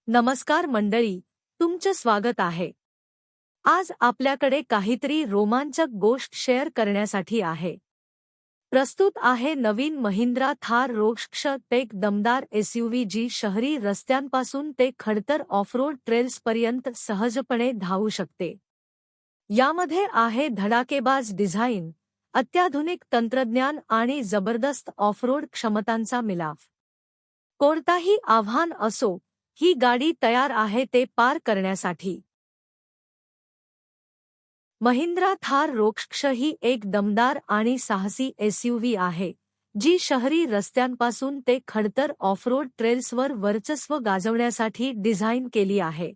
नमस्कार मंडळी, तुमचं स्वागत आहे. आज आपल्याकडे काहीतरी रोमांचक गोष्ट शेअर करण्यासाठी आहे. प्रस्तुत आहे नवीन महिंद्रा थार रोक्ष एक दमदार एसयूव्ही जी शहरी रस्त्यांपासून ते खडतर ऑफरोड ट्रेल्सपर्यंत सहजपणे धावू शकते. यामध्ये आहे धडाकेबाज डिझाईन, अत्याधुनिक तंत्रज्ञान आणि जबरदस्त ऑफरोड क्षमतांचा मिलाफ. कोणताही आव्हान असो, ही गाडी तयार आहे ते पार करण्यासाठी. महिंद्रा थार रोक्ष ही एक दमदार आणि साहसी एसयूव्ही आहे, जी शहरी रस्त्यांपासून ते खडतर ऑफरोड ट्रेल्सवर वर्चस्व गाजवण्यासाठी डिझाइन केली आहे.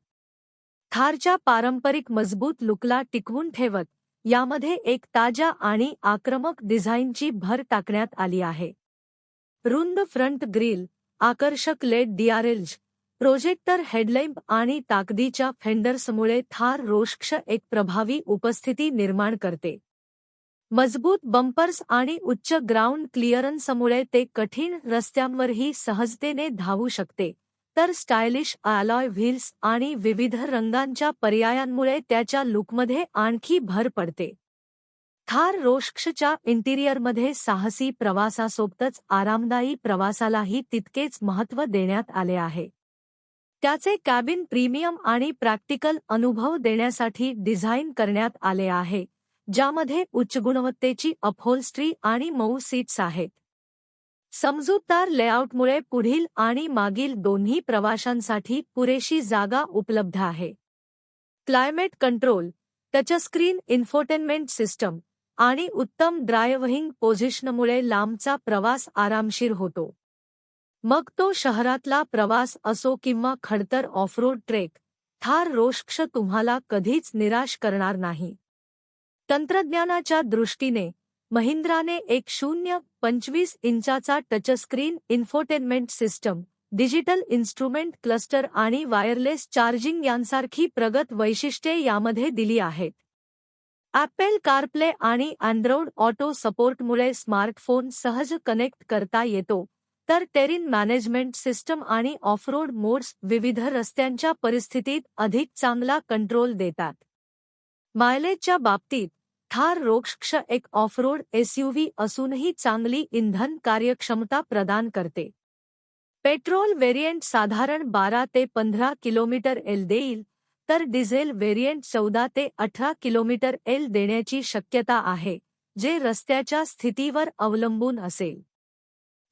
थारच्या पारंपरिक मजबूत लुकला टिकवून ठेवत, यामध्ये एक ताज्या आणि आक्रमक डिझाईनची भर टाकण्यात आली आहे. रुंद फ्रंट ग्रिल, आकर्षक लेड डीआरएल्स, प्रोजेक्टर हेडलॅम्प आणि ताकदीच्या फेंडर्समुळे थार रोक्ष एक प्रभावी उपस्थिती निर्माण करते. मजबूत बंपर्स आणि उच्च ग्राउंड क्लिअरन्समुळे ते कठीण रस्त्यांवरही सहजतेने धावू शकते, तर स्टायलिश अलॉय व्हील्स आणि विविध रंगांच्या पर्यायांमुळे त्याच्या लुकमध्ये आणखी भर पडते. थार रोक्षच्या इंटिरियरमध्ये साहसी प्रवासासोबतच आरामदायी प्रवासालाही तितकेच महत्त्व देण्यात आले आहे. त्याचे कॅबिन प्रीमियम आणि प्रॅक्टिकल अनुभव देण्यासाठी डिझाइन करण्यात आले आहे, ज्यामध्ये उच्च गुणवत्तेची अपहोल्स्ट्री आणि मऊ सीट्स आहेत. समजूतदार लेआउटमुळे पुढील आणि मागील दोन्ही प्रवाशांसाठी पुरेशी जागा उपलब्ध आहे. Climate control, touchscreen infotainment system आणि उत्तम ड्रायव्हिंग पोझिशनमुळे लांबचा प्रवास आरामशीर होतो. मग तो शहरातला प्रवास असो किंवा खडतर ऑफरोड ट्रेक, थार रोक्ष तुम्हाला कधीच निराश करणार नाही. तंत्रज्ञानाच्या दृष्टीने महिंद्राने एक 0.25 इंचाचा touchscreen infotainment system, digital instrument cluster आणि वायरलेस चार्जिंग यांसारखी प्रगत वैशिष्ट्ये यामध्ये दिली आहेत. ॲपल कारप्ले आणि अँड्रॉइड ऑटो सपोर्टमुळे स्मार्टफोन सहज कनेक्ट करता येतो, तर टेरेन मॅनेजमेंट सिस्टम आणि ऑफरोड मोड्स विविध रस्त्यांच्या परिस्थितीत अधिक चांगला कंट्रोल देतात. मायलेजच्या बाबतीत थार रोक्ष एक ऑफरोड एसयूव्ही असूनही चांगली इंधन कार्यक्षमता प्रदान करते. पेट्रोल व्हेरियंट साधारण 12 ते 15 किलोमीटर देईल, तर डिझेल व्हेरियंट 14 ते 18 किलोमीटर देण्याची शक्यता आहे, जे रस्त्याच्या स्थितीवर अवलंबून असेल.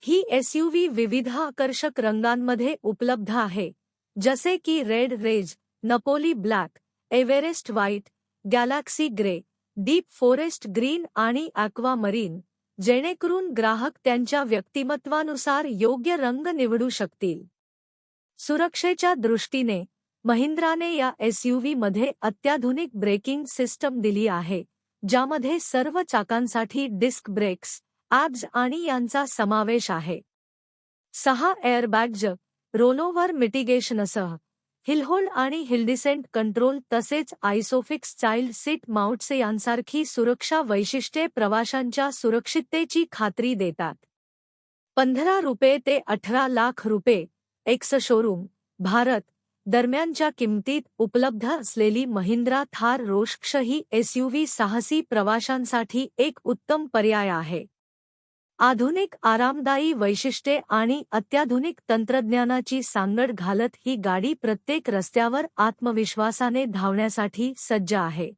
ही एसयूव्ही विविध आकर्षक रंगांमध्ये उपलब्ध आहे, जसे की red rage, Napoli black, Everest white, galaxy grey, deep forest green आणि ॲक्वा मरीन, जेणेकरून ग्राहक त्यांच्या व्यक्तिमत्वानुसार योग्य रंग निवडू शकतील. सुरक्षेच्या दृष्टीने महिंद्राने या एसयूव्हीमध्ये अत्याधुनिक ब्रेकिंग सिस्टम दिली आहे, ज्यामध्ये सर्व चाकांसाठी डिस्क ब्रेक्स, ॲब्स आणि यांचा समावेश आहे. 6 एअरबॅग्ज, रोलोव्हर मिटिगेशनसह हिलहोल्ड आणि हिलडिसेंट कंट्रोल तसेच आयसोफिक्स चाइल्ड सीट माउंट्स यांसारखी सुरक्षा वैशिष्ट्ये प्रवाशांच्या सुरक्षिततेची खात्री देतात. 15 रुपये ते 18 लाख रुपये, एक्स शोरूम, भारत दरम्यानच्या किमतीत उपलब्ध असलेली महिंद्रा थार रोक्ष ही एसयूव्ही साहसी प्रवाशांसाठी एक उत्तम पर्याय आहे. आधुनिक आरामदायी वैशिष्ट्ये आणि अत्याधुनिक तंत्रज्ञानाची सांगड घालत ही गाडी प्रत्येक रस्त्यावर आत्मविश्वासाने धावण्यासाठी सज्ज आहे.